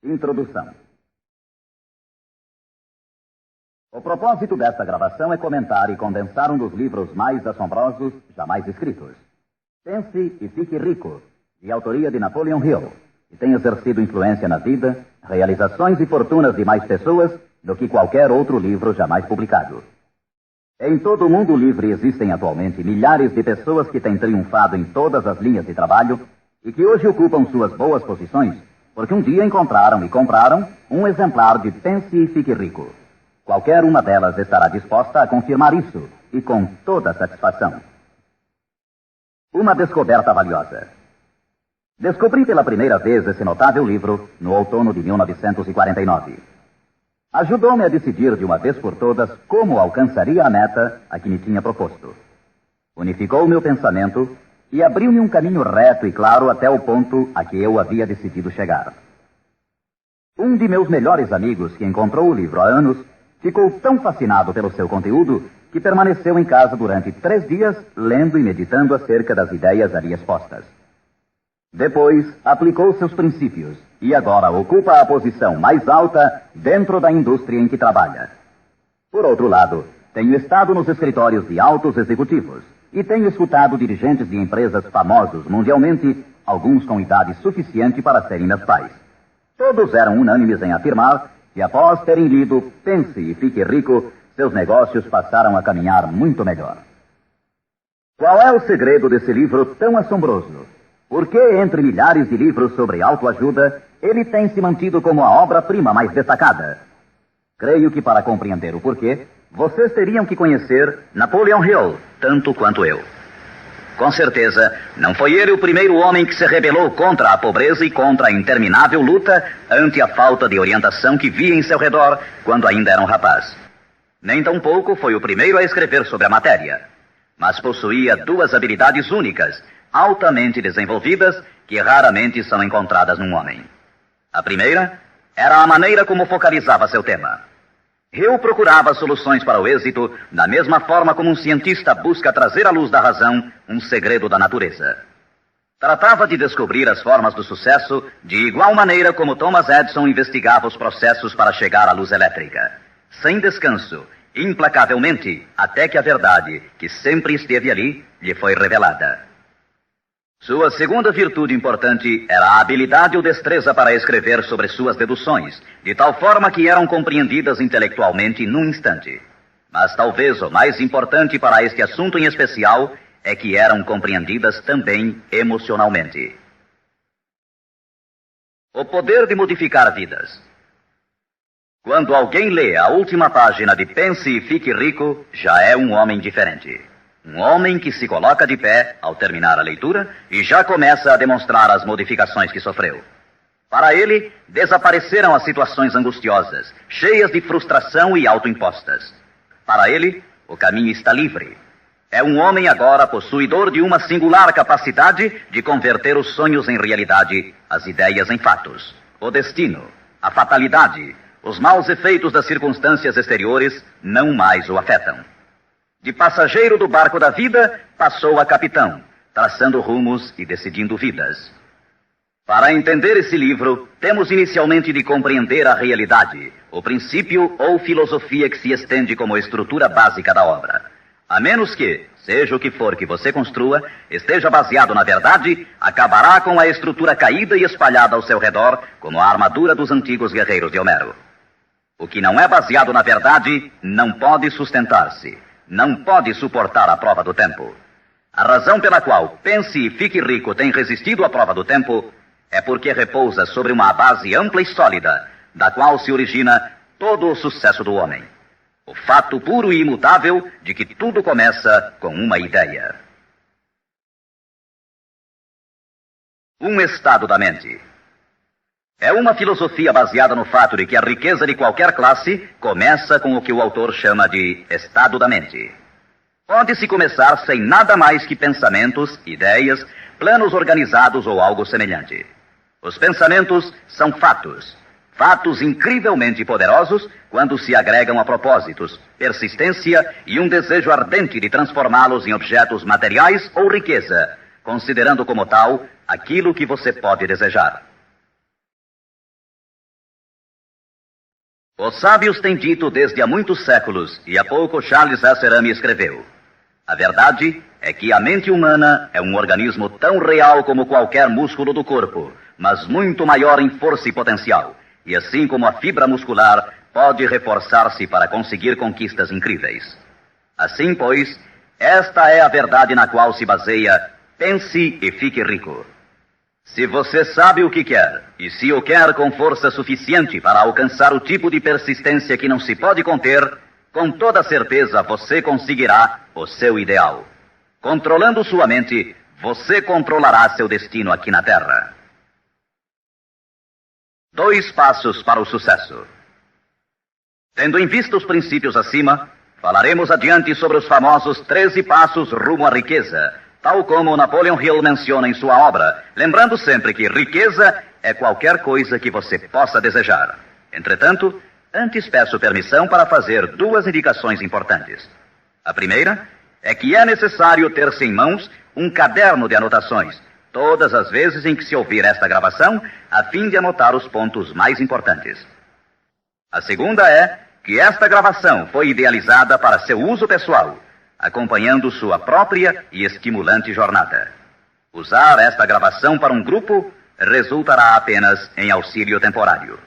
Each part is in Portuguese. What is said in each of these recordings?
Introdução. O propósito desta gravação é comentar e condensar um dos livros mais assombrosos jamais escritos. Pense e Fique Rico, de autoria de Napoleon Hill, que tem exercido influência na vida, realizações e fortunas de mais pessoas do que qualquer outro livro jamais publicado. Em todo o mundo livre existem atualmente milhares de pessoas que têm triunfado em todas as linhas de trabalho e que hoje ocupam suas boas posições porque um dia encontraram e compraram um exemplar de Pense e Fique Rico. Qualquer uma delas estará disposta a confirmar isso, e com toda satisfação. Uma descoberta valiosa. Descobri pela primeira vez esse notável livro no outono de 1949. Ajudou-me a decidir de uma vez por todas como alcançaria a meta a que me tinha proposto. Unificou meu pensamento e abriu-me um caminho reto e claro até o ponto a que eu havia decidido chegar. Um de meus melhores amigos, que encontrou o livro há anos, ficou tão fascinado pelo seu conteúdo que permaneceu em casa durante 3 dias, lendo e meditando acerca das ideias ali expostas. Depois, aplicou seus princípios e agora ocupa a posição mais alta dentro da indústria em que trabalha. Por outro lado, tenho estado nos escritórios de altos executivos e tenho escutado dirigentes de empresas famosos mundialmente, alguns com idade suficiente para serem meus pais. Todos eram unânimes em afirmar que, após terem lido Pense e Fique Rico, seus negócios passaram a caminhar muito melhor. Qual é o segredo desse livro tão assombroso? Por que, entre milhares de livros sobre autoajuda, ele tem se mantido como a obra-prima mais destacada? Creio que, para compreender o porquê, vocês teriam que conhecer Napoleon Hill, tanto quanto eu. Com certeza, não foi ele o primeiro homem que se rebelou contra a pobreza e contra a interminável luta ante a falta de orientação que via em seu redor quando ainda era um rapaz. Nem tampouco foi o primeiro a escrever sobre a matéria, mas possuía 2 habilidades únicas, altamente desenvolvidas, que raramente são encontradas num homem. A primeira era a maneira como focalizava seu tema. Hill procurava soluções para o êxito da mesma forma como um cientista busca trazer à luz da razão um segredo da natureza. Tratava de descobrir as formas do sucesso de igual maneira como Thomas Edison investigava os processos para chegar à luz elétrica, sem descanso, implacavelmente, até que a verdade, que sempre esteve ali, lhe foi revelada. Sua segunda virtude importante era a habilidade ou destreza para escrever sobre suas deduções, de tal forma que eram compreendidas intelectualmente num instante. Mas talvez o mais importante para este assunto em especial é que eram compreendidas também emocionalmente. O poder de modificar vidas. Quando alguém lê a última página de Pense e Fique Rico, já é um homem diferente. Um homem que se coloca de pé ao terminar a leitura e já começa a demonstrar as modificações que sofreu. Para ele, desapareceram as situações angustiosas, cheias de frustração e autoimpostas. Para ele, o caminho está livre. É um homem agora possuidor de uma singular capacidade de converter os sonhos em realidade, as ideias em fatos. O destino, a fatalidade, os maus efeitos das circunstâncias exteriores não mais o afetam. De passageiro do barco da vida, passou a capitão, traçando rumos e decidindo vidas. Para entender esse livro, temos inicialmente de compreender a realidade, o princípio ou filosofia que se estende como estrutura básica da obra. A menos que, seja o que for que você construa, esteja baseado na verdade, acabará com a estrutura caída e espalhada ao seu redor, como a armadura dos antigos guerreiros de Homero. O que não é baseado na verdade não pode sustentar-se. Não pode suportar a prova do tempo. A razão pela qual Pense e Fique Rico tem resistido à prova do tempo é porque repousa sobre uma base ampla e sólida, da qual se origina todo o sucesso do homem. O fato puro e imutável de que tudo começa com uma ideia. Um estado da mente. É uma filosofia baseada no fato de que a riqueza de qualquer classe começa com o que o autor chama de estado da mente. Pode-se começar sem nada mais que pensamentos, ideias, planos organizados ou algo semelhante. Os pensamentos são fatos. Fatos incrivelmente poderosos quando se agregam a propósitos, persistência e um desejo ardente de transformá-los em objetos materiais ou riqueza, considerando como tal aquilo que você pode desejar. Os sábios têm dito desde há muitos séculos, e há pouco Charles Asserami escreveu: a verdade é que a mente humana é um organismo tão real como qualquer músculo do corpo, mas muito maior em força e potencial, e assim como a fibra muscular pode reforçar-se para conseguir conquistas incríveis. Assim, pois, esta é a verdade na qual se baseia Pense e Fique Rico. Se você sabe o que quer, e se o quer com força suficiente para alcançar o tipo de persistência que não se pode conter, com toda certeza você conseguirá o seu ideal. Controlando sua mente, você controlará seu destino aqui na Terra. 2 passos para o sucesso. Tendo em vista os princípios acima, falaremos adiante sobre os famosos 13 passos rumo à riqueza, tal como Napoleon Hill menciona em sua obra, lembrando sempre que riqueza é qualquer coisa que você possa desejar. Entretanto, antes peço permissão para fazer 2 indicações importantes. A primeira é que é necessário ter-se em mãos um caderno de anotações, todas as vezes em que se ouvir esta gravação, a fim de anotar os pontos mais importantes. A segunda é que esta gravação foi idealizada para seu uso pessoal, acompanhando sua própria e estimulante jornada. Usar esta gravação para um grupo resultará apenas em auxílio temporário.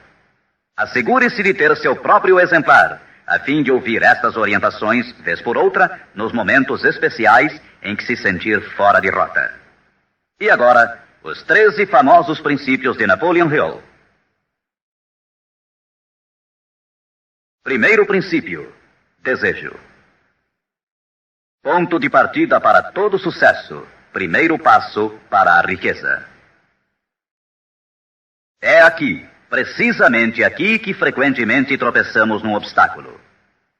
Assegure-se de ter seu próprio exemplar, a fim de ouvir estas orientações, vez por outra, nos momentos especiais em que se sentir fora de rota. E agora, os 13 famosos princípios de Napoleon Hill. Primeiro princípio: desejo. Ponto de partida para todo sucesso. Primeiro passo para a riqueza. É aqui, precisamente aqui, que frequentemente tropeçamos num obstáculo.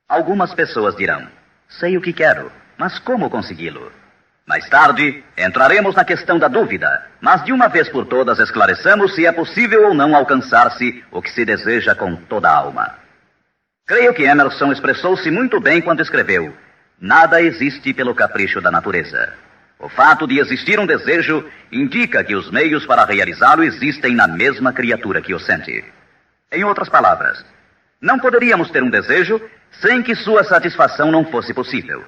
Algumas pessoas dirão: sei o que quero, mas como consegui-lo? Mais tarde, entraremos na questão da dúvida, mas de uma vez por todas esclareçamos se é possível ou não alcançar-se o que se deseja com toda a alma. Creio que Emerson expressou-se muito bem quando escreveu: nada existe pelo capricho da natureza. O fato de existir um desejo indica que os meios para realizá-lo existem na mesma criatura que o sente. Em outras palavras, não poderíamos ter um desejo sem que sua satisfação não fosse possível.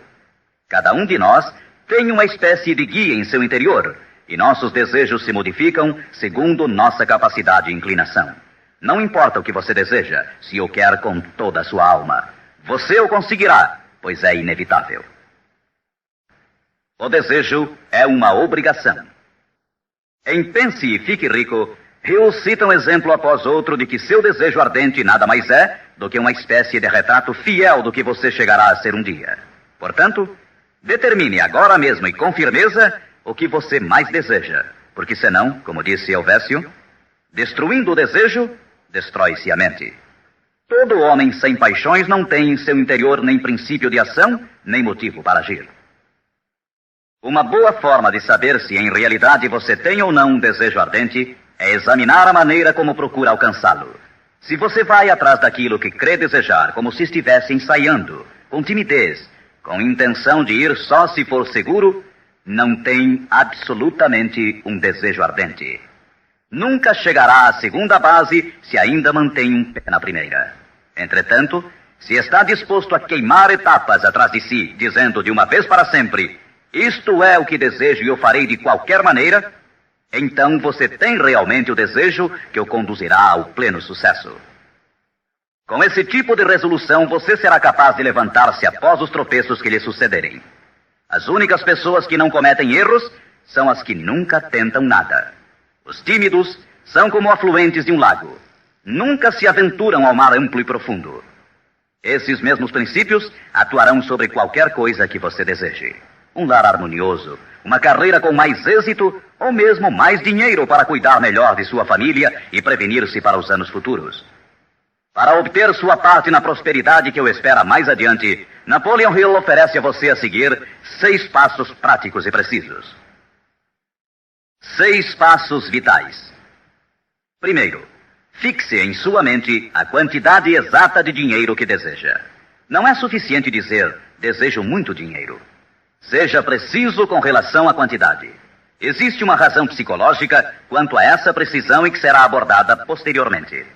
Cada um de nós tem uma espécie de guia em seu interior, e nossos desejos se modificam segundo nossa capacidade e inclinação. Não importa o que você deseja, se o quer com toda a sua alma. Você o conseguirá, pois é inevitável. O desejo é uma obrigação. Em Pense e Fique Rico, Hill cita um exemplo após outro de que seu desejo ardente nada mais é do que uma espécie de retrato fiel do que você chegará a ser um dia. Portanto, determine agora mesmo e com firmeza o que você mais deseja, porque senão, como disse Helvécio, destruindo o desejo, destrói-se a mente. Todo homem sem paixões não tem em seu interior nem princípio de ação, nem motivo para agir. Uma boa forma de saber se em realidade você tem ou não um desejo ardente é examinar a maneira como procura alcançá-lo. Se você vai atrás daquilo que crê desejar, como se estivesse ensaiando, com timidez, com intenção de ir só se for seguro, não tem absolutamente um desejo ardente. Nunca chegará à segunda base se ainda mantém um pé na primeira. Entretanto, se está disposto a queimar etapas atrás de si, dizendo de uma vez para sempre: isto é o que desejo e o farei de qualquer maneira, então você tem realmente o desejo que o conduzirá ao pleno sucesso. Com esse tipo de resolução, você será capaz de levantar-se após os tropeços que lhe sucederem. As únicas pessoas que não cometem erros são as que nunca tentam nada. Os tímidos são como afluentes de um lago. Nunca se aventuram ao mar amplo e profundo. Esses mesmos princípios atuarão sobre qualquer coisa que você deseje. Um lar harmonioso, uma carreira com mais êxito ou mesmo mais dinheiro para cuidar melhor de sua família e prevenir-se para os anos futuros. Para obter sua parte na prosperidade que o espera mais adiante, Napoleon Hill oferece a você a seguir 6 passos práticos e precisos. 6 passos vitais. Primeiro, fixe em sua mente a quantidade exata de dinheiro que deseja. Não é suficiente dizer: desejo muito dinheiro. Seja preciso com relação à quantidade. Existe uma razão psicológica quanto a essa precisão e que será abordada posteriormente.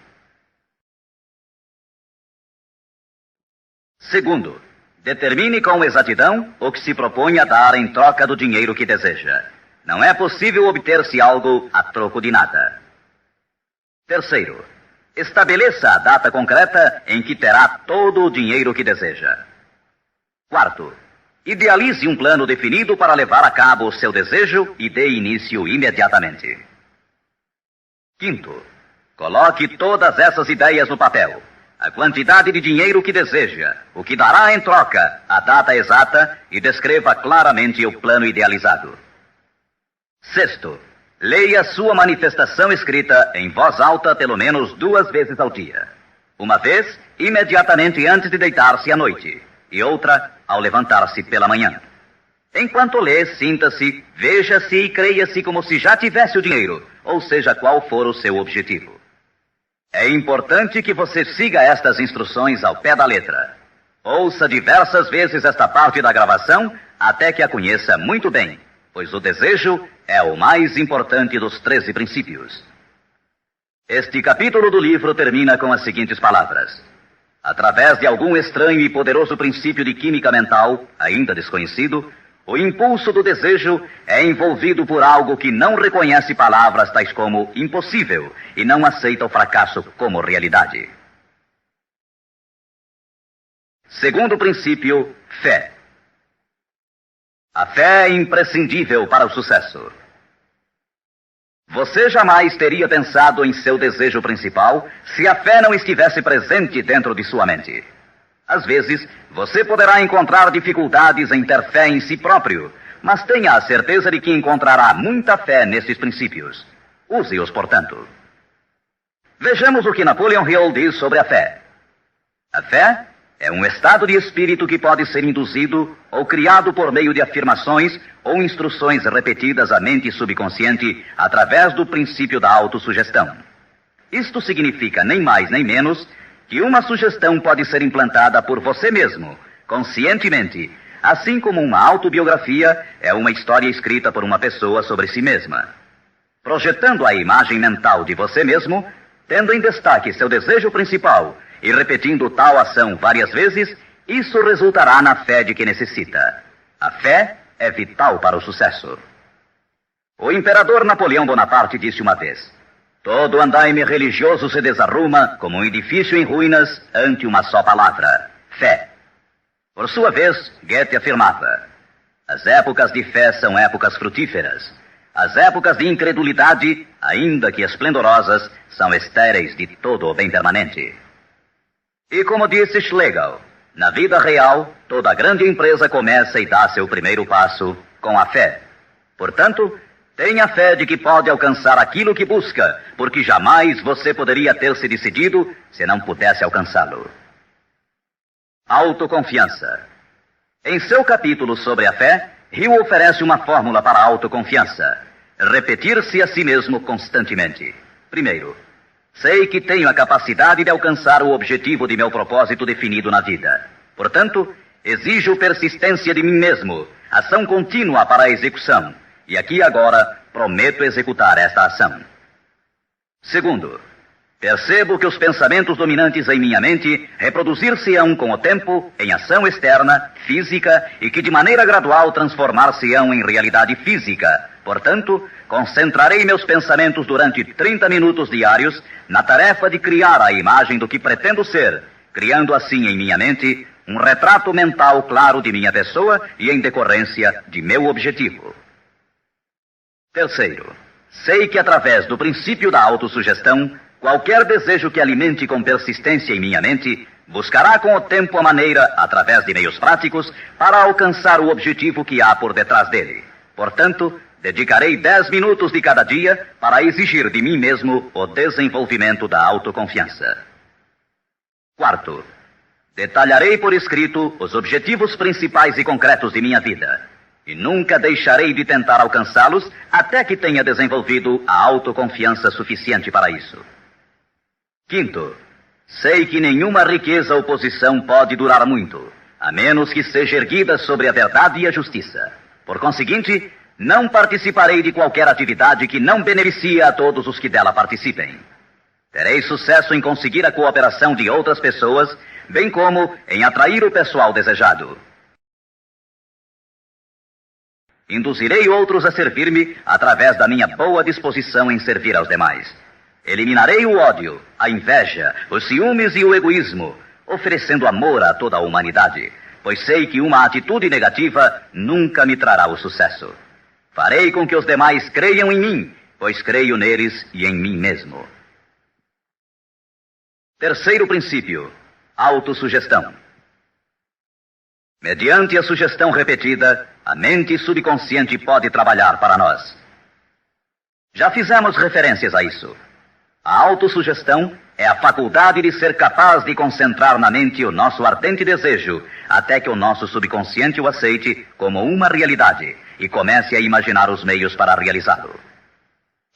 Segundo, determine com exatidão o que se propõe a dar em troca do dinheiro que deseja. Não é possível obter-se algo a troco de nada. Terceiro, estabeleça a data concreta em que terá todo o dinheiro que deseja. Quarto, idealize um plano definido para levar a cabo o seu desejo e dê início imediatamente. Quinto, coloque todas essas ideias no papel. A quantidade de dinheiro que deseja, o que dará em troca, a data exata e descreva claramente o plano idealizado. Sexto, leia sua manifestação escrita em voz alta pelo menos 2 vezes ao dia. Uma vez, imediatamente antes de deitar-se à noite, e outra ao levantar-se pela manhã. Enquanto lê, sinta-se, veja-se e creia-se como se já tivesse o dinheiro, ou seja, qual for o seu objetivo. É importante que você siga estas instruções ao pé da letra. Ouça diversas vezes esta parte da gravação até que a conheça muito bem, pois o desejo é o mais importante dos 13 princípios. Este capítulo do livro termina com as seguintes palavras. Através de algum estranho e poderoso princípio de química mental, ainda desconhecido, o impulso do desejo é envolvido por algo que não reconhece palavras tais como impossível e não aceita o fracasso como realidade. Segundo princípio, fé. A fé é imprescindível para o sucesso. Você jamais teria pensado em seu desejo principal se a fé não estivesse presente dentro de sua mente. Às vezes, você poderá encontrar dificuldades em ter fé em si próprio, mas tenha a certeza de que encontrará muita fé nesses princípios. Use-os, portanto. Vejamos o que Napoleon Hill diz sobre a fé. A fé é um estado de espírito que pode ser induzido ou criado por meio de afirmações ou instruções repetidas à mente subconsciente através do princípio da autossugestão. Isto significa nem mais nem menos que uma sugestão pode ser implantada por você mesmo, conscientemente, assim como uma autobiografia é uma história escrita por uma pessoa sobre si mesma. Projetando a imagem mental de você mesmo, tendo em destaque seu desejo principal e repetindo tal ação várias vezes, isso resultará na fé de que necessita. A fé é vital para o sucesso. O imperador Napoleão Bonaparte disse uma vez: todo andaime religioso se desarruma como um edifício em ruínas ante uma só palavra: fé. Por sua vez, Goethe afirmava: as épocas de fé são épocas frutíferas. As épocas de incredulidade, ainda que esplendorosas, são estéreis de todo o bem permanente. E como disse Schlegel, na vida real, toda grande empresa começa e dá seu primeiro passo com a fé. Portanto, tenha fé de que pode alcançar aquilo que busca, porque jamais você poderia ter se decidido se não pudesse alcançá-lo. Autoconfiança. Em seu capítulo sobre a fé, Hill oferece uma fórmula para a autoconfiança: repetir-se a si mesmo constantemente. Primeiro, sei que tenho a capacidade de alcançar o objetivo de meu propósito definido na vida. Portanto, exijo persistência de mim mesmo, ação contínua para a execução. E aqui agora prometo executar esta ação. Segundo, percebo que os pensamentos dominantes em minha mente reproduzir-se-ão com o tempo em ação externa, física, e que de maneira gradual transformar-se-ão em realidade física. Portanto, concentrarei meus pensamentos durante 30 minutos diários na tarefa de criar a imagem do que pretendo ser, criando assim em minha mente um retrato mental claro de minha pessoa e em decorrência de meu objetivo. Terceiro, sei que através do princípio da autossugestão, qualquer desejo que alimente com persistência em minha mente buscará com o tempo a maneira, através de meios práticos, para alcançar o objetivo que há por detrás dele. Portanto, dedicarei 10 minutos de cada dia para exigir de mim mesmo o desenvolvimento da autoconfiança. Quarto, detalharei por escrito os objetivos principais e concretos de minha vida, e nunca deixarei de tentar alcançá-los até que tenha desenvolvido a autoconfiança suficiente para isso. Quinto, sei que nenhuma riqueza ou posição pode durar muito, a menos que seja erguida sobre a verdade e a justiça. Por conseguinte, não participarei de qualquer atividade que não beneficie a todos os que dela participem. Terei sucesso em conseguir a cooperação de outras pessoas, bem como em atrair o pessoal desejado. Induzirei outros a servir-me através da minha boa disposição em servir aos demais. Eliminarei o ódio, a inveja, os ciúmes e o egoísmo, oferecendo amor a toda a humanidade, pois sei que uma atitude negativa nunca me trará o sucesso. Farei com que os demais creiam em mim, pois creio neles e em mim mesmo. Terceiro princípio: autossugestão. Mediante a sugestão repetida, a mente subconsciente pode trabalhar para nós. Já fizemos referências a isso. A autossugestão é a faculdade de ser capaz de concentrar na mente o nosso ardente desejo, até que o nosso subconsciente o aceite como uma realidade e comece a imaginar os meios para realizá-lo.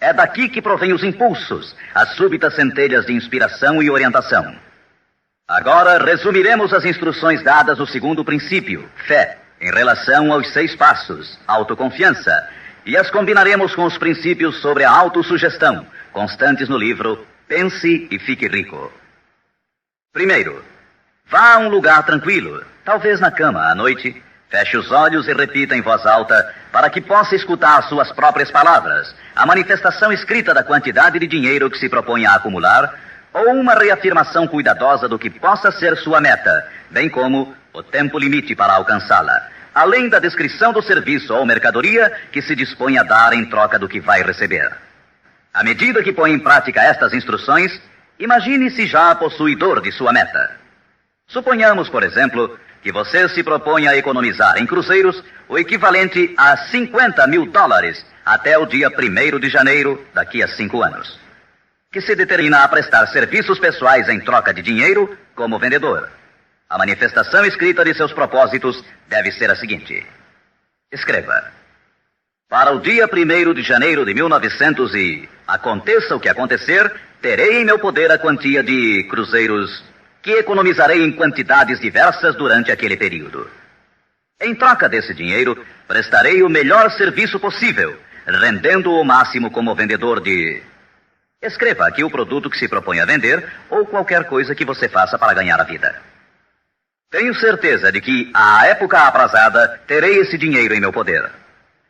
É daqui que provém os impulsos, as súbitas centelhas de inspiração e orientação. Agora resumiremos as instruções dadas no segundo princípio, fé, em relação aos 6 passos, autoconfiança, e as combinaremos com os princípios sobre a autossugestão, constantes no livro Pense e Fique Rico. Primeiro, vá a um lugar tranquilo, talvez na cama à noite, feche os olhos e repita em voz alta para que possa escutar suas próprias palavras, a manifestação escrita da quantidade de dinheiro que se propõe a acumular, ou uma reafirmação cuidadosa do que possa ser sua meta, bem como o tempo limite para alcançá-la, além da descrição do serviço ou mercadoria que se dispõe a dar em troca do que vai receber. À medida que põe em prática estas instruções, imagine-se já possuidor de sua meta. Suponhamos, por exemplo, que você se propõe a economizar em cruzeiros o equivalente a $50 mil até o dia 1º de janeiro, daqui a 5 anos, que se determina a prestar serviços pessoais em troca de dinheiro como vendedor. A manifestação escrita de seus propósitos deve ser a seguinte. Escreva: para o dia 1º de janeiro de 1900 e aconteça o que acontecer, terei em meu poder a quantia de cruzeiros que economizarei em quantidades diversas durante aquele período. Em troca desse dinheiro, prestarei o melhor serviço possível, rendendo o máximo como vendedor de... Escreva aqui o produto que se propõe a vender ou qualquer coisa que você faça para ganhar a vida. Tenho certeza de que, à época aprazada, terei esse dinheiro em meu poder.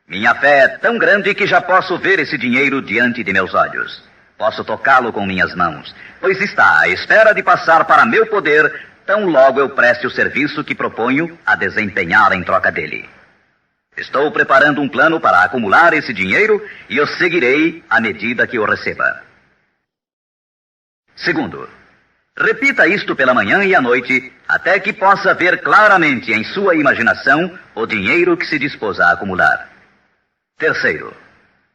Minha fé é tão grande que já posso ver esse dinheiro diante de meus olhos. Posso tocá-lo com minhas mãos, pois está à espera de passar para meu poder tão logo eu preste o serviço que proponho a desempenhar em troca dele. Estou preparando um plano para acumular esse dinheiro e o seguirei à medida que o receba. Segundo, repita isto pela manhã e à noite, até que possa ver claramente em sua imaginação o dinheiro que se dispôs a acumular. Terceiro,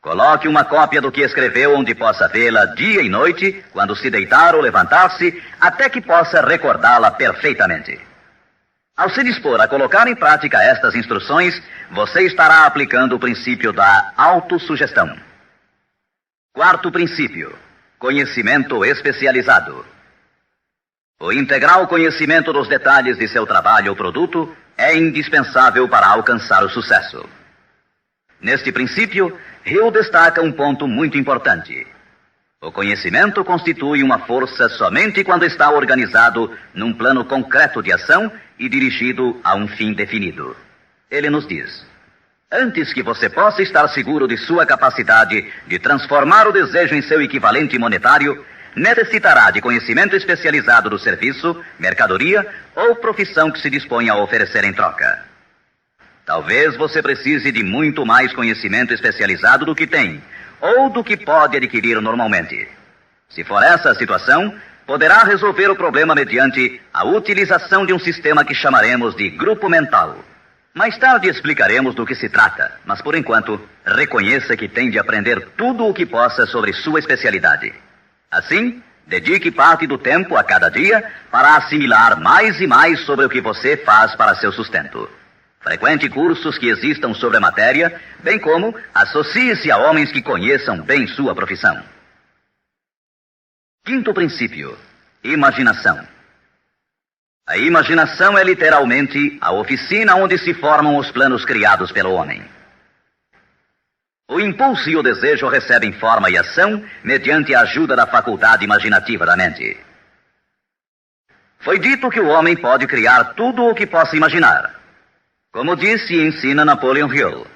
coloque uma cópia do que escreveu onde possa vê-la dia e noite, quando se deitar ou levantar-se, até que possa recordá-la perfeitamente. Ao se dispor a colocar em prática estas instruções, você estará aplicando o princípio da autossugestão. Quarto princípio: conhecimento especializado. O integral conhecimento dos detalhes de seu trabalho ou produto é indispensável para alcançar o sucesso. Neste princípio, Hill destaca um ponto muito importante. O conhecimento constitui uma força somente quando está organizado num plano concreto de ação e dirigido a um fim definido. Ele nos diz: antes que você possa estar seguro de sua capacidade de transformar o desejo em seu equivalente monetário, necessitará de conhecimento especializado do serviço, mercadoria ou profissão que se dispõe a oferecer em troca. Talvez você precise de muito mais conhecimento especializado do que tem, ou do que pode adquirir normalmente. Se for essa a situação, poderá resolver o problema mediante a utilização de um sistema que chamaremos de grupo mental. Mais tarde explicaremos do que se trata, mas por enquanto, reconheça que tem de aprender tudo o que possa sobre sua especialidade. Assim, dedique parte do tempo a cada dia para assimilar mais e mais sobre o que você faz para seu sustento. Frequente cursos que existam sobre a matéria, bem como associe-se a homens que conheçam bem sua profissão. Quinto princípio: imaginação. A imaginação é literalmente a oficina onde se formam os planos criados pelo homem. O impulso e o desejo recebem forma e ação mediante a ajuda da faculdade imaginativa da mente. Foi dito que o homem pode criar tudo o que possa imaginar, como disse e ensina Napoleon Hill.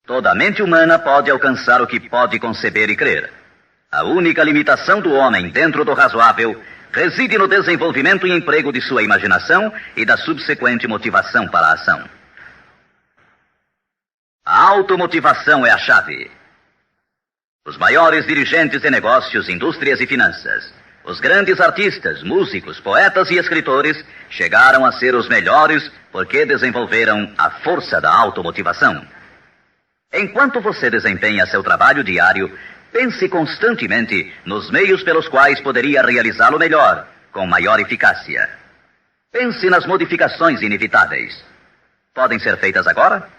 Toda mente humana pode alcançar o que pode conceber e crer. A única limitação do homem dentro do razoável reside no desenvolvimento e emprego de sua imaginação e da subsequente motivação para a ação. A automotivação é a chave. Os maiores dirigentes de negócios, indústrias e finanças, os grandes artistas, músicos, poetas e escritores chegaram a ser os melhores porque desenvolveram a força da automotivação. Enquanto você desempenha seu trabalho diário, pense constantemente nos meios pelos quais poderia realizá-lo melhor, com maior eficácia. Pense nas modificações inevitáveis. Podem ser feitas agora?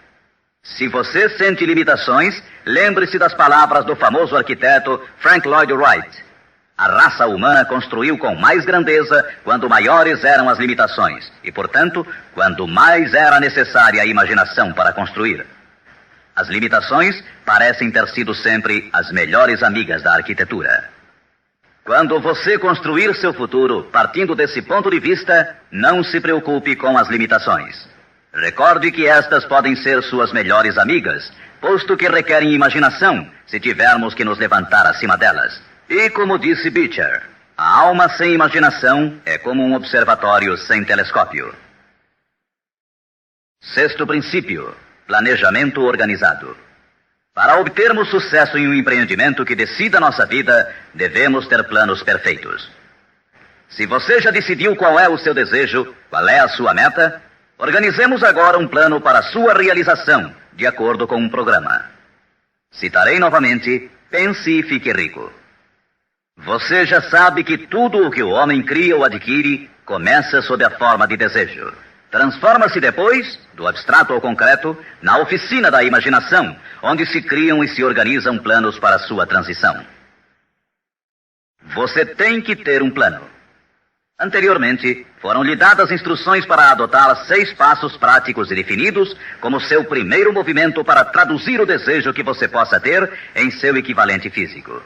Se você sente limitações, lembre-se das palavras do famoso arquiteto Frank Lloyd Wright. A raça humana construiu com mais grandeza quando maiores eram as limitações e, portanto, quando mais era necessária a imaginação para construir. As limitações parecem ter sido sempre as melhores amigas da arquitetura. Quando você construir seu futuro partindo desse ponto de vista, não se preocupe com as limitações. Recorde que estas podem ser suas melhores amigas, posto que requerem imaginação se tivermos que nos levantar acima delas. E como disse Beecher, a alma sem imaginação é como um observatório sem telescópio. Sexto princípio: planejamento organizado. Para obtermos sucesso em um empreendimento que decida nossa vida, devemos ter planos perfeitos. Se você já decidiu qual é o seu desejo, qual é a sua meta, organizemos agora um plano para a sua realização, de acordo com um programa. Citarei novamente: pense e fique rico. Você já sabe que tudo o que o homem cria ou adquire começa sob a forma de desejo. Transforma-se depois, do abstrato ao concreto, na oficina da imaginação, onde se criam e se organizam planos para sua transição. Você tem que ter um plano. Anteriormente, foram-lhe dadas instruções para adotar 6 passos práticos e definidos como seu primeiro movimento para traduzir o desejo que você possa ter em seu equivalente físico.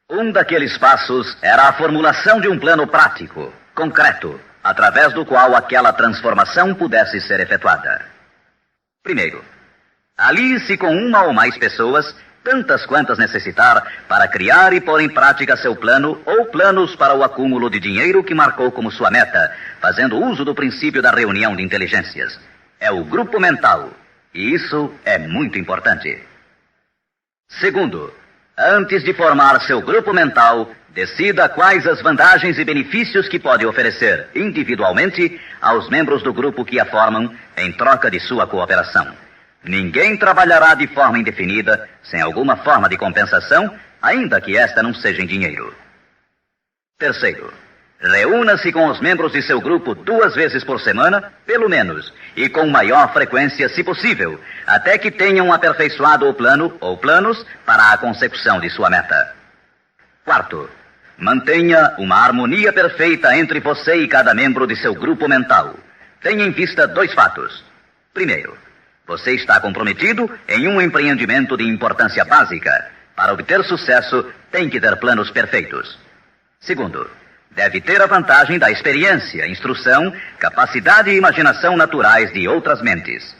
Um daqueles passos era a formulação de um plano prático, concreto, através do qual aquela transformação pudesse ser efetuada. Primeiro, alie-se com uma ou mais pessoas, tantas quantas necessitar, para criar e pôr em prática seu plano ou planos para o acúmulo de dinheiro que marcou como sua meta, fazendo uso do princípio da reunião de inteligências. É o grupo mental, e isso é muito importante. Segundo, antes de formar seu grupo mental, decida quais as vantagens e benefícios que pode oferecer individualmente aos membros do grupo que a formam em troca de sua cooperação. Ninguém trabalhará de forma indefinida, sem alguma forma de compensação, ainda que esta não seja em dinheiro. Terceiro, reúna-se com os membros de seu grupo 2 vezes por semana, pelo menos, e com maior frequência, se possível, até que tenham aperfeiçoado o plano ou planos para a consecução de sua meta. Quarto, mantenha uma harmonia perfeita entre você e cada membro de seu grupo mental. Tenha em vista 2 fatos. Primeiro, você está comprometido em um empreendimento de importância básica. Para obter sucesso, tem que ter planos perfeitos. Segundo, deve ter a vantagem da experiência, instrução, capacidade e imaginação naturais de outras mentes.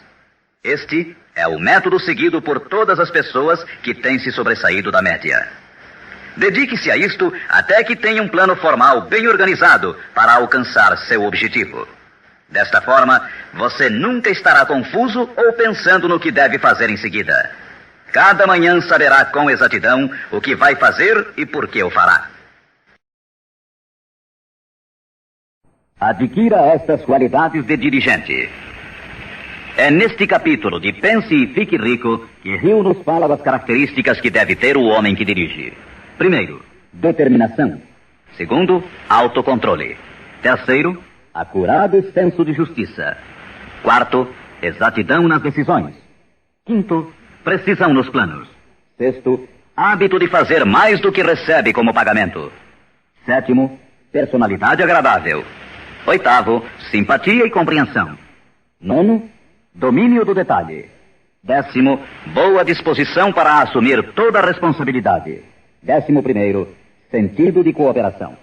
Este é o método seguido por todas as pessoas que têm se sobressaído da média. Dedique-se a isto até que tenha um plano formal bem organizado para alcançar seu objetivo. Desta forma, você nunca estará confuso ou pensando no que deve fazer em seguida. Cada manhã saberá com exatidão o que vai fazer e por que o fará. Adquira estas qualidades de dirigente. É neste capítulo de Pense e Fique Rico que Hill nos fala das características que deve ter o homem que dirige. Primeiro, determinação. Segundo, autocontrole. Terceiro, acurado senso de justiça. Quarto, exatidão nas decisões. Quinto, precisão nos planos. Sexto, hábito de fazer mais do que recebe como pagamento. Sétimo, personalidade agradável. Oitavo, simpatia e compreensão. Nono, domínio do detalhe. Décimo, boa disposição para assumir toda a responsabilidade. 11º, sentido de cooperação.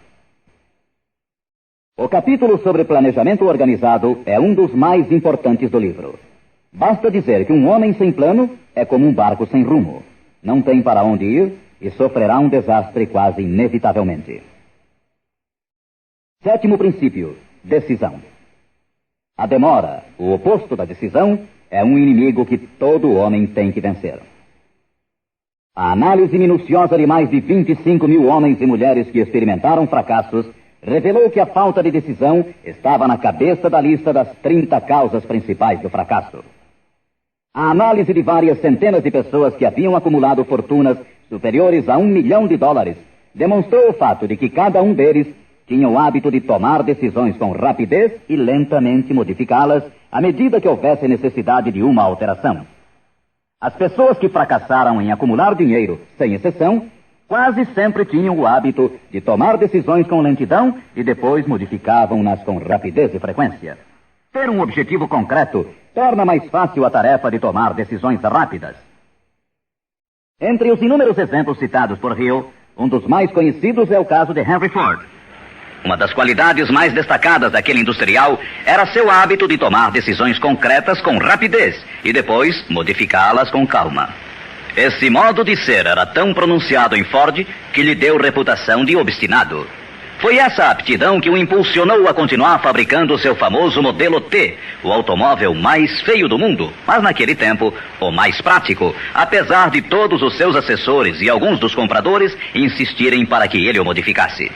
O capítulo sobre planejamento organizado é um dos mais importantes do livro. Basta dizer que um homem sem plano é como um barco sem rumo. Não tem para onde ir e sofrerá um desastre quase inevitavelmente. 7º princípio, decisão. A demora, o oposto da decisão, é um inimigo que todo homem tem que vencer. A análise minuciosa de mais de 25 mil homens e mulheres que experimentaram fracassos revelou que a falta de decisão estava na cabeça da lista das 30 causas principais do fracasso. A análise de várias centenas de pessoas que haviam acumulado fortunas superiores a $1 milhão demonstrou o fato de que cada um deles tinha o hábito de tomar decisões com rapidez e lentamente modificá-las à medida que houvesse necessidade de uma alteração. As pessoas que fracassaram em acumular dinheiro, sem exceção, quase sempre tinham o hábito de tomar decisões com lentidão e depois modificavam-nas com rapidez e frequência. Ter um objetivo concreto torna mais fácil a tarefa de tomar decisões rápidas. Entre os inúmeros exemplos citados por Hill, um dos mais conhecidos é o caso de Henry Ford. Uma das qualidades mais destacadas daquele industrial era seu hábito de tomar decisões concretas com rapidez e depois modificá-las com calma. Esse modo de ser era tão pronunciado em Ford que lhe deu reputação de obstinado. Foi essa aptidão que o impulsionou a continuar fabricando seu famoso modelo T, o automóvel mais feio do mundo, mas naquele tempo o mais prático, apesar de todos os seus assessores e alguns dos compradores insistirem para que ele o modificasse.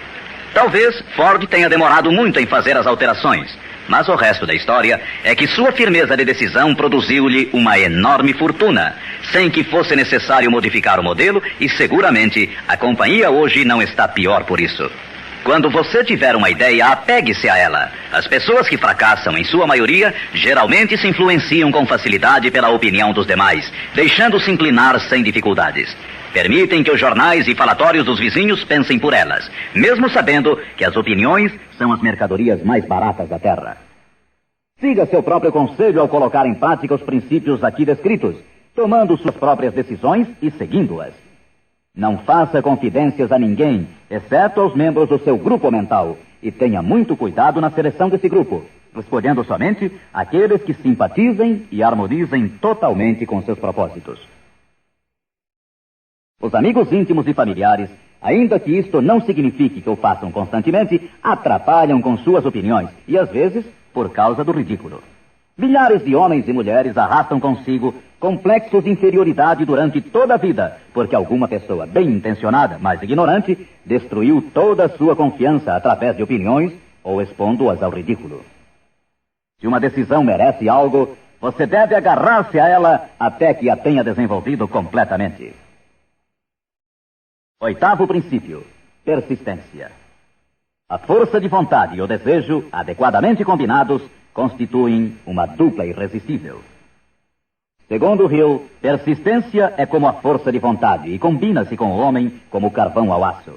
Talvez Ford tenha demorado muito em fazer as alterações, mas o resto da história é que sua firmeza de decisão produziu-lhe uma enorme fortuna, sem que fosse necessário modificar o modelo, e seguramente a companhia hoje não está pior por isso. Quando você tiver uma ideia, apegue-se a ela. As pessoas que fracassam, em sua maioria, geralmente se influenciam com facilidade pela opinião dos demais, deixando-se inclinar sem dificuldades. Permitem que os jornais e falatórios dos vizinhos pensem por elas, mesmo sabendo que as opiniões são as mercadorias mais baratas da terra. Siga seu próprio conselho ao colocar em prática os princípios aqui descritos, tomando suas próprias decisões e seguindo-as. Não faça confidências a ninguém, exceto aos membros do seu grupo mental, e tenha muito cuidado na seleção desse grupo, escolhendo somente aqueles que simpatizem e harmonizem totalmente com seus propósitos. Os amigos íntimos e familiares, ainda que isto não signifique que o façam constantemente, atrapalham com suas opiniões, e às vezes por causa do ridículo. Milhares de homens e mulheres arrastam consigo complexos de inferioridade durante toda a vida, porque alguma pessoa bem intencionada, mas ignorante, destruiu toda a sua confiança através de opiniões ou expondo-as ao ridículo. Se uma decisão merece algo, você deve agarrar-se a ela até que a tenha desenvolvido completamente. 8º princípio, persistência. A força de vontade e o desejo, adequadamente combinados, constituem uma dupla irresistível. Segundo Hill, persistência é como a força de vontade e combina-se com o homem como carvão ao aço.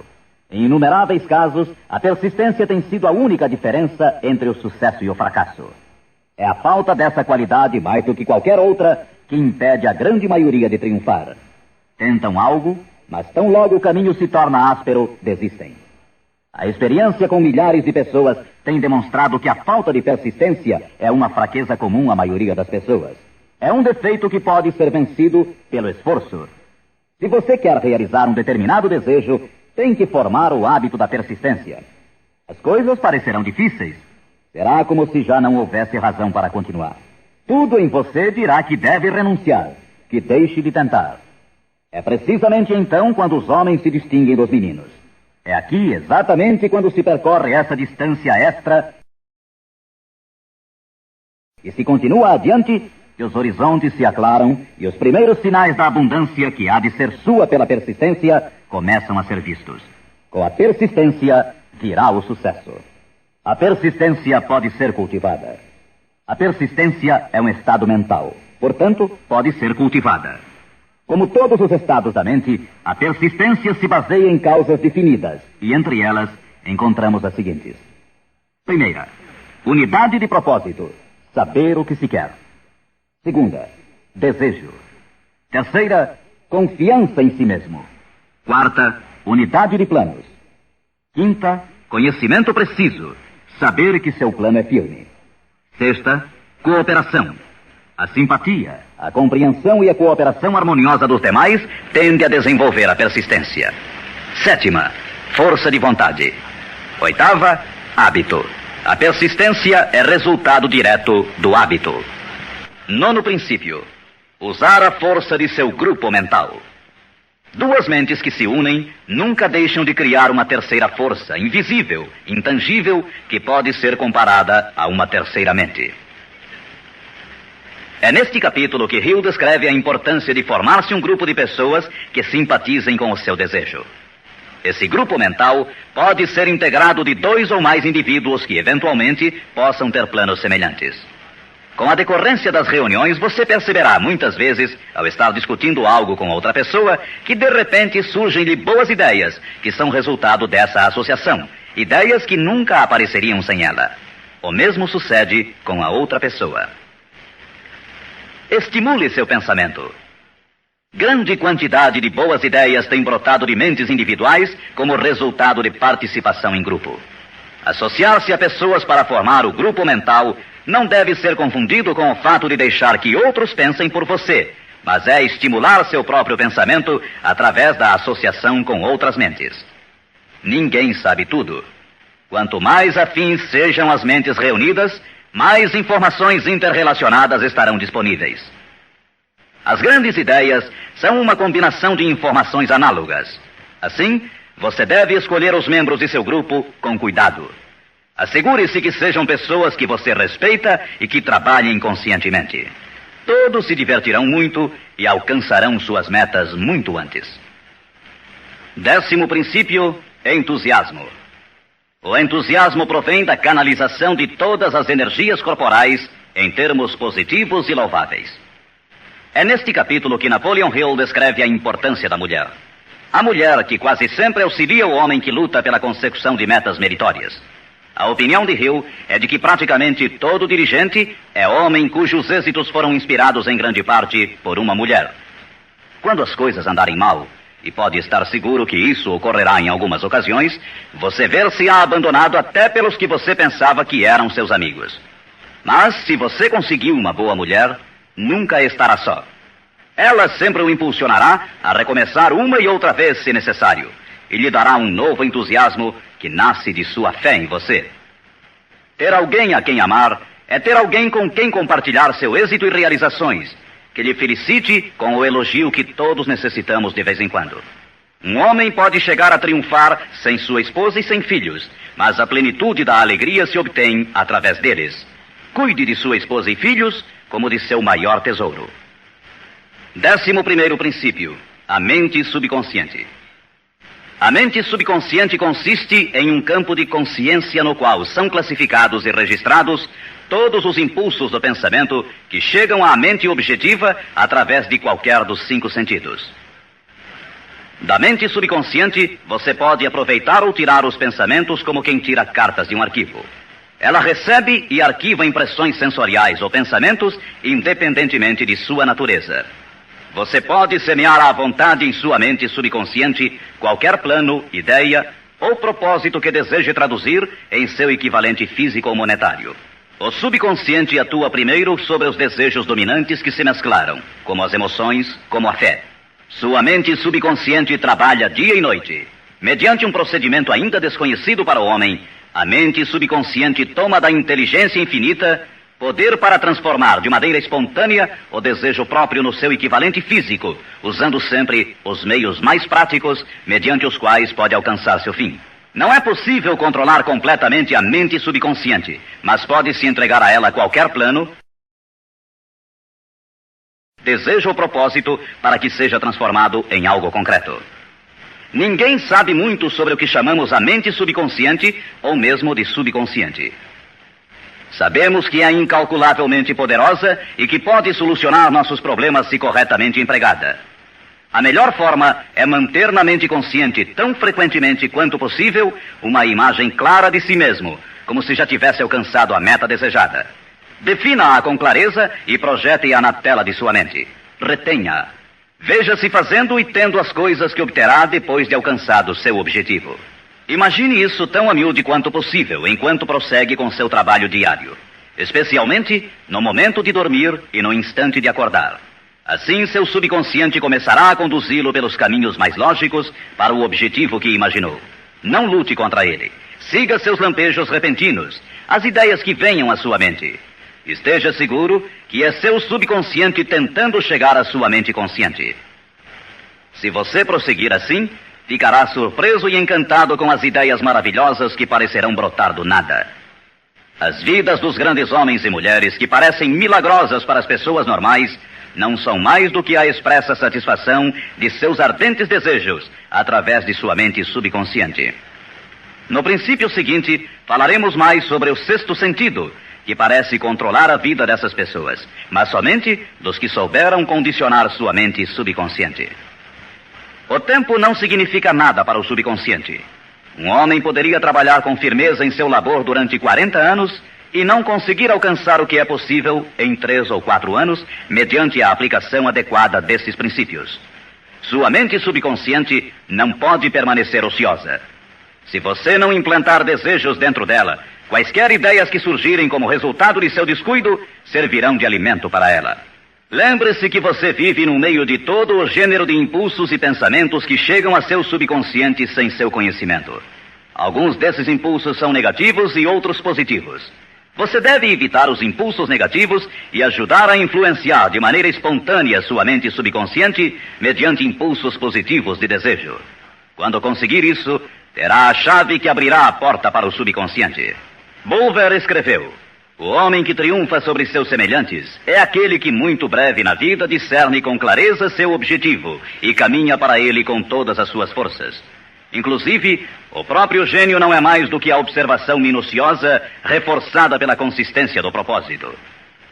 Em inumeráveis casos, a persistência tem sido a única diferença entre o sucesso e o fracasso. É a falta dessa qualidade, mais do que qualquer outra, que impede a grande maioria de triunfar. Tentam algo, mas tão logo o caminho se torna áspero, desistem. A experiência com milhares de pessoas tem demonstrado que a falta de persistência é uma fraqueza comum à maioria das pessoas. É um defeito que pode ser vencido pelo esforço. Se você quer realizar um determinado desejo, tem que formar o hábito da persistência. As coisas parecerão difíceis. Será como se já não houvesse razão para continuar. Tudo em você dirá que deve renunciar, que deixe de tentar. É precisamente então quando os homens se distinguem dos meninos. É aqui exatamente quando se percorre essa distância extra e se continua adiante que os horizontes se aclaram e os primeiros sinais da abundância que há de ser sua pela persistência começam a ser vistos. Com a persistência virá o sucesso. A persistência pode ser cultivada. A persistência é um estado mental, portanto, pode ser cultivada. Como todos os estados da mente, a persistência se baseia em causas definidas, e entre elas encontramos as seguintes. Primeira, unidade de propósito, saber o que se quer. Segunda, desejo. Terceira, confiança em si mesmo. Quarta, unidade de planos. Quinta, conhecimento preciso, saber que seu plano é firme. Sexta, cooperação. A simpatia, a compreensão e a cooperação harmoniosa dos demais tende a desenvolver a persistência. Sétima, força de vontade. Oitava, hábito. A persistência é resultado direto do hábito. Nono princípio, usar a força de seu grupo mental. Duas mentes que se unem nunca deixam de criar uma terceira força, invisível, intangível, que pode ser comparada a uma terceira mente. É neste capítulo que Hill descreve a importância de formar-se um grupo de pessoas que simpatizem com o seu desejo. Esse grupo mental pode ser integrado de 2 ou mais indivíduos que, eventualmente, possam ter planos semelhantes. Com a decorrência das reuniões, você perceberá muitas vezes, ao estar discutindo algo com outra pessoa, que de repente surgem-lhe boas ideias, que são resultado dessa associação. Ideias que nunca apareceriam sem ela. O mesmo sucede com a outra pessoa. Estimule seu pensamento. Grande quantidade de boas ideias tem brotado de mentes individuais como resultado de participação em grupo. Associar-se a pessoas para formar o grupo mental não deve ser confundido com o fato de deixar que outros pensem por você, mas é estimular seu próprio pensamento através da associação com outras mentes. Ninguém sabe tudo. Quanto mais afins sejam as mentes reunidas, mais informações interrelacionadas estarão disponíveis. As grandes ideias são uma combinação de informações análogas. Assim, você deve escolher os membros de seu grupo com cuidado. Assegure-se que sejam pessoas que você respeita e que trabalhem conscientemente. Todos se divertirão muito e alcançarão suas metas muito antes. 10º princípio, entusiasmo. O entusiasmo provém da canalização de todas as energias corporais em termos positivos e louváveis. É neste capítulo que Napoleon Hill descreve a importância da mulher. A mulher que quase sempre auxilia o homem que luta pela consecução de metas meritórias. A opinião de Hill é de que praticamente todo dirigente é homem cujos êxitos foram inspirados em grande parte por uma mulher. Quando as coisas andarem mal, e pode estar seguro que isso ocorrerá em algumas ocasiões, você ver-se-á abandonado até pelos que você pensava que eram seus amigos. Mas se você conseguiu uma boa mulher, nunca estará só. Ela sempre o impulsionará a recomeçar uma e outra vez se necessário, e lhe dará um novo entusiasmo que nasce de sua fé em você. Ter alguém a quem amar é ter alguém com quem compartilhar seu êxito e realizações, que lhe felicite com o elogio que todos necessitamos de vez em quando. Um homem pode chegar a triunfar sem sua esposa e sem filhos, mas a plenitude da alegria se obtém através deles. Cuide de sua esposa e filhos como de seu maior tesouro. 11º princípio, a mente subconsciente. A mente subconsciente consiste em um campo de consciência no qual são classificados e registrados todos os impulsos do pensamento que chegam à mente objetiva através de qualquer dos 5 sentidos. Da mente subconsciente, você pode aproveitar ou tirar os pensamentos como quem tira cartas de um arquivo. Ela recebe e arquiva impressões sensoriais ou pensamentos independentemente de sua natureza. Você pode semear à vontade em sua mente subconsciente qualquer plano, ideia ou propósito que deseje traduzir em seu equivalente físico ou monetário. O subconsciente atua primeiro sobre os desejos dominantes que se mesclaram, como as emoções, como a fé. Sua mente subconsciente trabalha dia e noite. Mediante um procedimento ainda desconhecido para o homem, a mente subconsciente toma da inteligência infinita poder para transformar de maneira espontânea o desejo próprio no seu equivalente físico, usando sempre os meios mais práticos mediante os quais pode alcançar seu fim. Não é possível controlar completamente a mente subconsciente, mas pode-se entregar a ela qualquer plano, desejo ou propósito para que seja transformado em algo concreto. Ninguém sabe muito sobre o que chamamos a mente subconsciente ou mesmo de subconsciente. Sabemos que é incalculavelmente poderosa e que pode solucionar nossos problemas se corretamente empregada. A melhor forma é manter na mente consciente tão frequentemente quanto possível uma imagem clara de si mesmo, como se já tivesse alcançado a meta desejada. Defina-a com clareza e projete-a na tela de sua mente. Retenha. Veja-se fazendo e tendo as coisas que obterá depois de alcançado seu objetivo. Imagine isso tão a miúde quanto possível enquanto prossegue com seu trabalho diário, especialmente no momento de dormir e no instante de acordar. Assim, seu subconsciente começará a conduzi-lo pelos caminhos mais lógicos para o objetivo que imaginou. Não lute contra ele. Siga seus lampejos repentinos, as ideias que venham à sua mente. Esteja seguro que é seu subconsciente tentando chegar à sua mente consciente. Se você prosseguir assim, ficará surpreso e encantado com as ideias maravilhosas que parecerão brotar do nada. As vidas dos grandes homens e mulheres que parecem milagrosas para as pessoas normais não são mais do que a expressa satisfação de seus ardentes desejos através de sua mente subconsciente. No princípio seguinte, falaremos mais sobre o sexto sentido, que parece controlar a vida dessas pessoas, mas somente dos que souberam condicionar sua mente subconsciente. O tempo não significa nada para o subconsciente. Um homem poderia trabalhar com firmeza em seu labor durante 40 anos e não conseguir alcançar o que é possível em 3 ou 4 anos, mediante a aplicação adequada desses princípios. Sua mente subconsciente não pode permanecer ociosa. Se você não implantar desejos dentro dela, quaisquer ideias que surgirem como resultado de seu descuido servirão de alimento para ela. Lembre-se que você vive no meio de todo o gênero de impulsos e pensamentos que chegam a seu subconsciente sem seu conhecimento. Alguns desses impulsos são negativos e outros positivos. Você deve evitar os impulsos negativos e ajudar a influenciar de maneira espontânea sua mente subconsciente mediante impulsos positivos de desejo. Quando conseguir isso, terá a chave que abrirá a porta para o subconsciente. Bulwer escreveu: o homem que triunfa sobre seus semelhantes é aquele que muito breve na vida discerne com clareza seu objetivo e caminha para ele com todas as suas forças. Inclusive, o próprio gênio não é mais do que a observação minuciosa reforçada pela consistência do propósito.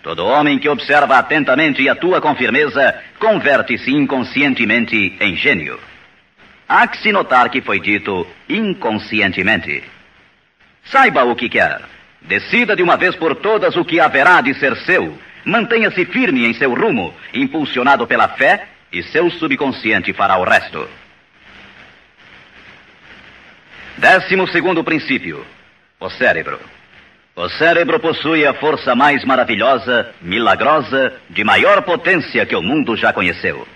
Todo homem que observa atentamente e atua com firmeza converte-se inconscientemente em gênio. Há que se notar que foi dito inconscientemente. Saiba o que quer. Decida de uma vez por todas o que haverá de ser seu. Mantenha-se firme em seu rumo, impulsionado pela fé, e seu subconsciente fará o resto. 12º princípio: o cérebro. O cérebro possui a força mais maravilhosa, milagrosa, de maior potência que o mundo já conheceu.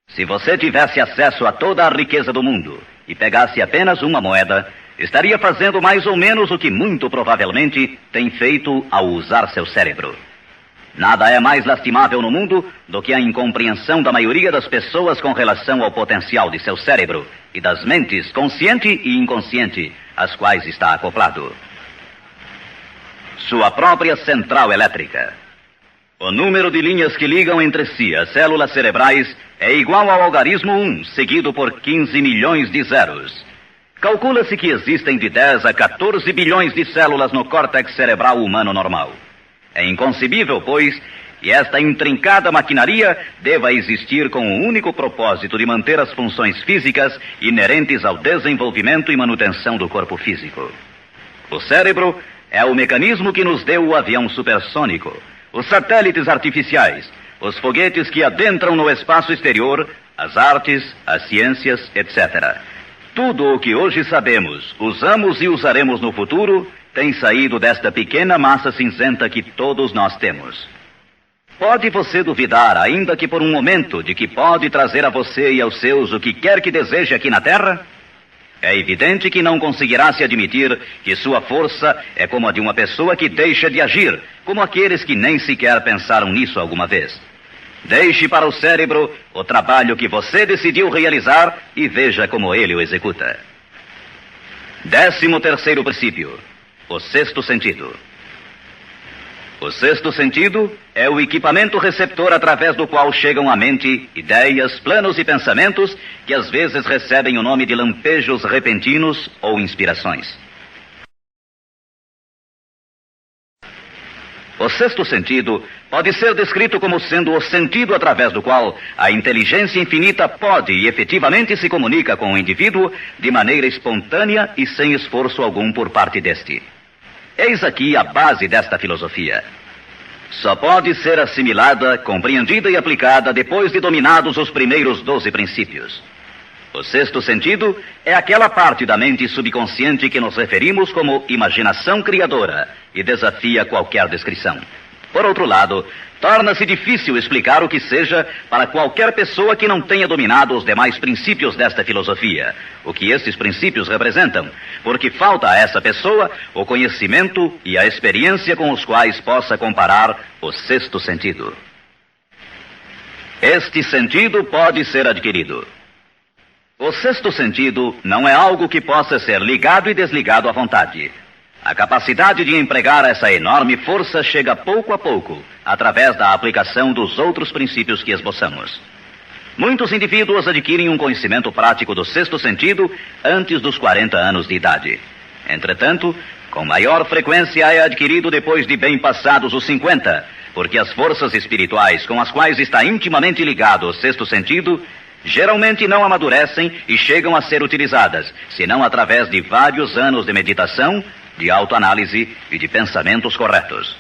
Se você tivesse acesso a toda a riqueza do mundo e pegasse apenas uma moeda, estaria fazendo mais ou menos o que muito provavelmente tem feito ao usar seu cérebro. Nada é mais lastimável no mundo do que a incompreensão da maioria das pessoas com relação ao potencial de seu cérebro e das mentes consciente e inconsciente às quais está acoplado. Sua própria central elétrica. O número de linhas que ligam entre si as células cerebrais é igual ao algarismo 1, seguido por 15 milhões de zeros. Calcula-se que existem de 10 a 14 bilhões de células no córtex cerebral humano normal. É inconcebível, pois, que esta intrincada maquinaria deva existir com o único propósito de manter as funções físicas inerentes ao desenvolvimento e manutenção do corpo físico. O cérebro é o mecanismo que nos deu o avião supersônico, os satélites artificiais, os foguetes que adentram no espaço exterior, as artes, as ciências, etc. Tudo o que hoje sabemos, usamos e usaremos no futuro, tem saído desta pequena massa cinzenta que todos nós temos. Pode você duvidar, ainda que por um momento, de que pode trazer a você e aos seus o que quer que deseje aqui na Terra? É evidente que não conseguirá se admitir que sua força é como a de uma pessoa que deixa de agir, como aqueles que nem sequer pensaram nisso alguma vez. Deixe para o cérebro o trabalho que você decidiu realizar e veja como ele o executa. 13º princípio: o sexto sentido. O sexto sentido é o equipamento receptor através do qual chegam à mente ideias, planos e pensamentos que às vezes recebem o nome de lampejos repentinos ou inspirações. O sexto sentido pode ser descrito como sendo o sentido através do qual a inteligência infinita pode e efetivamente se comunica com o indivíduo de maneira espontânea e sem esforço algum por parte deste. Eis aqui a base desta filosofia. só pode ser assimilada, compreendida e aplicada depois de dominados os primeiros 12 princípios. O sexto sentido é aquela parte da mente subconsciente que nos referimos como imaginação criadora e desafia qualquer descrição. Por outro lado, torna-se difícil explicar o que seja para qualquer pessoa que não tenha dominado os demais princípios desta filosofia, o que estes princípios representam, porque falta a essa pessoa o conhecimento e a experiência com os quais possa comparar o sexto sentido. Este sentido pode ser adquirido. O sexto sentido não é algo que possa ser ligado e desligado à vontade. A capacidade de empregar essa enorme força chega pouco a pouco, através da aplicação dos outros princípios que esboçamos. Muitos indivíduos adquirem um conhecimento prático do sexto sentido antes dos 40 anos de idade. Entretanto, com maior frequência é adquirido depois de bem passados os 50, porque as forças espirituais com as quais está intimamente ligado o sexto sentido geralmente não amadurecem e chegam a ser utilizadas, senão através de vários anos de meditação, de autoanálise e de pensamentos corretos.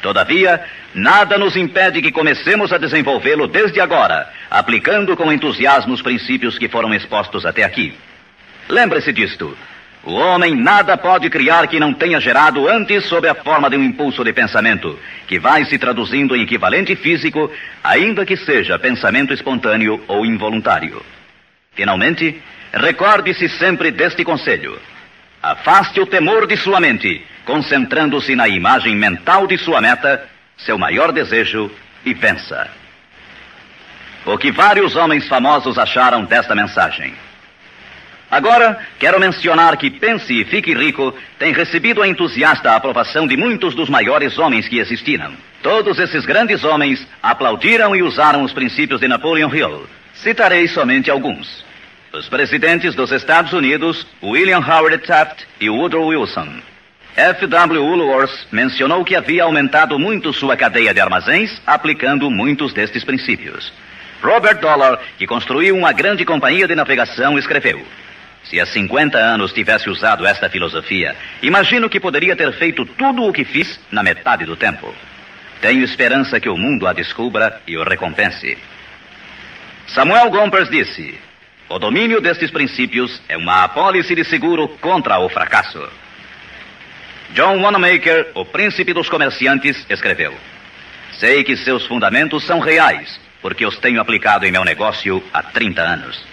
Todavia, nada nos impede que comecemos a desenvolvê-lo desde agora, aplicando com entusiasmo os princípios que foram expostos até aqui. Lembre-se disto. O homem nada pode criar que não tenha gerado antes sob a forma de um impulso de pensamento, que vai se traduzindo em equivalente físico, ainda que seja pensamento espontâneo ou involuntário. Finalmente, recorde-se sempre deste conselho. Afaste o temor de sua mente, concentrando-se na imagem mental de sua meta, seu maior desejo, e vença. O que vários homens famosos acharam desta mensagem? Agora, quero mencionar que Pense e Fique Rico tem recebido a entusiasta aprovação de muitos dos maiores homens que existiram. Todos esses grandes homens aplaudiram e usaram os princípios de Napoleon Hill. Citarei somente alguns. Os presidentes dos Estados Unidos, William Howard Taft e Woodrow Wilson. F.W. Woolworth mencionou que havia aumentado muito sua cadeia de armazéns aplicando muitos destes princípios. Robert Dollar, que construiu uma grande companhia de navegação, escreveu: se há 50 anos tivesse usado esta filosofia, imagino que poderia ter feito tudo o que fiz na metade do tempo. Tenho esperança que o mundo a descubra e o recompense. Samuel Gompers disse: o domínio destes princípios é uma apólice de seguro contra o fracasso. John Wanamaker, o príncipe dos comerciantes, escreveu: sei que seus fundamentos são reais, porque os tenho aplicado em meu negócio há 30 anos.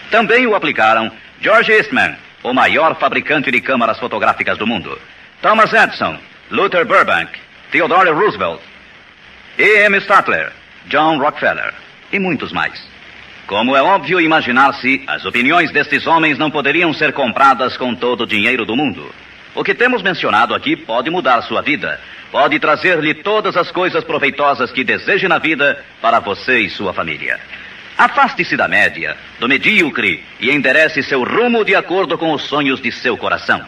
Também o aplicaram George Eastman, o maior fabricante de câmaras fotográficas do mundo, Thomas Edison, Luther Burbank, Theodore Roosevelt, E.M. Statler, John Rockefeller e muitos mais. Como é óbvio imaginar-se, as opiniões destes homens não poderiam ser compradas com todo o dinheiro do mundo. O que temos mencionado aqui pode mudar sua vida, pode trazer-lhe todas as coisas proveitosas que deseje na vida para você e sua família. Afaste-se da média, do medíocre e enderece seu rumo de acordo com os sonhos de seu coração.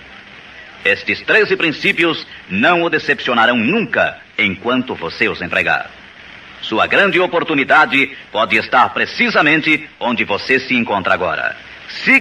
Estes 13 princípios não o decepcionarão nunca enquanto você os empregar. Sua grande oportunidade pode estar precisamente onde você se encontra agora.